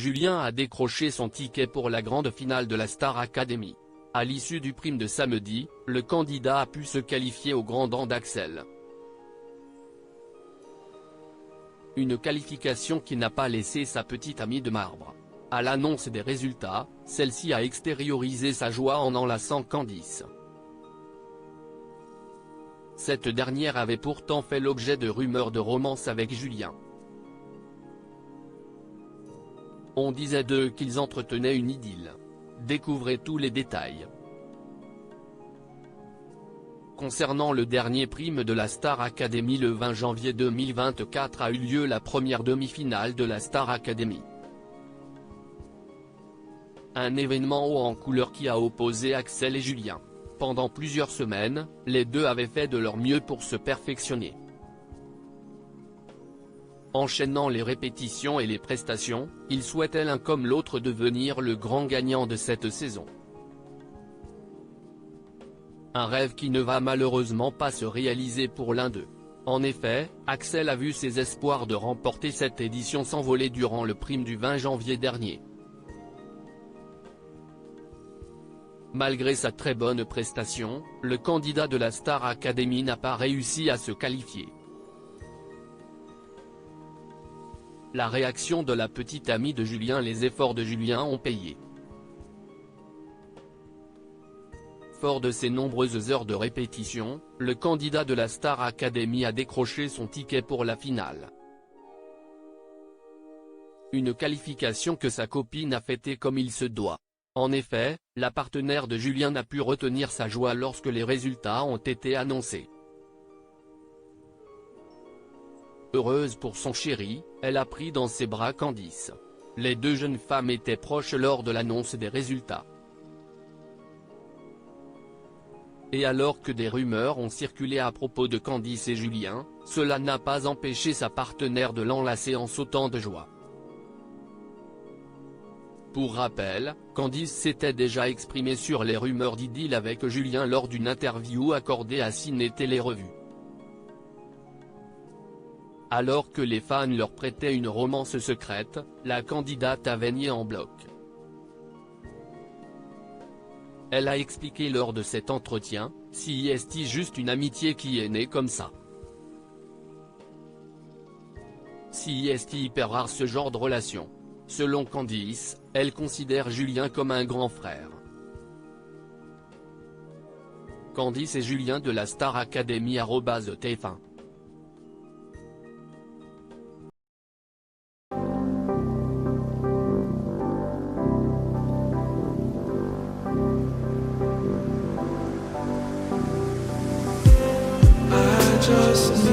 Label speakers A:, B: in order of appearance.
A: Julien a décroché son ticket pour la grande finale de la Star Academy. À l'issue du prime de samedi, le candidat a pu se qualifier au grand dam d'Axel. Une qualification qui n'a pas laissé sa petite amie de marbre. À l'annonce des résultats, celle-ci a extériorisé sa joie en enlaçant Candice. Cette dernière avait pourtant fait l'objet de rumeurs de romance avec Julien. On disait d'eux qu'ils entretenaient une idylle. Découvrez tous les détails. Concernant le dernier prime de la Star Academy, le 20 janvier 2024 a eu lieu la première demi-finale de la Star Academy. Un événement haut en couleur qui a opposé Axel et Julien. Pendant plusieurs semaines, les deux avaient fait de leur mieux pour se perfectionner. Enchaînant les répétitions et les prestations, ils souhaitaient l'un comme l'autre devenir le grand gagnant de cette saison. Un rêve qui ne va malheureusement pas se réaliser pour l'un d'eux. En effet, Axel a vu ses espoirs de remporter cette édition s'envoler durant le prime du 20 janvier dernier. Malgré sa très bonne prestation, le candidat de la Star Academy n'a pas réussi à se qualifier. La réaction de la petite amie de Julien. Les efforts de Julien ont payé. Fort de ses nombreuses heures de répétition, le candidat de la Star Academy a décroché son ticket pour la finale. Une qualification que sa copine a fêtée comme il se doit. En effet, la partenaire de Julien n'a pu retenir sa joie lorsque les résultats ont été annoncés. Heureuse pour son chéri, elle a pris dans ses bras Candice. Les deux jeunes femmes étaient proches lors de l'annonce des résultats. Et alors que des rumeurs ont circulé à propos de Candice et Julien, cela n'a pas empêché sa partenaire de l'enlacer en sautant de joie. Pour rappel, Candice s'était déjà exprimée sur les rumeurs d'idylle avec Julien lors d'une interview accordée à Ciné Télé Revue. Alors que les fans leur prêtaient une romance secrète, la candidate avait nié en bloc. Elle a expliqué lors de cet entretien, « Si est juste une amitié qui est née comme ça. Si est hyper rare ce genre de relation. » Selon Candice, elle considère Julien comme un grand frère. Candice et Julien de la Star Academy @TF1.
B: Just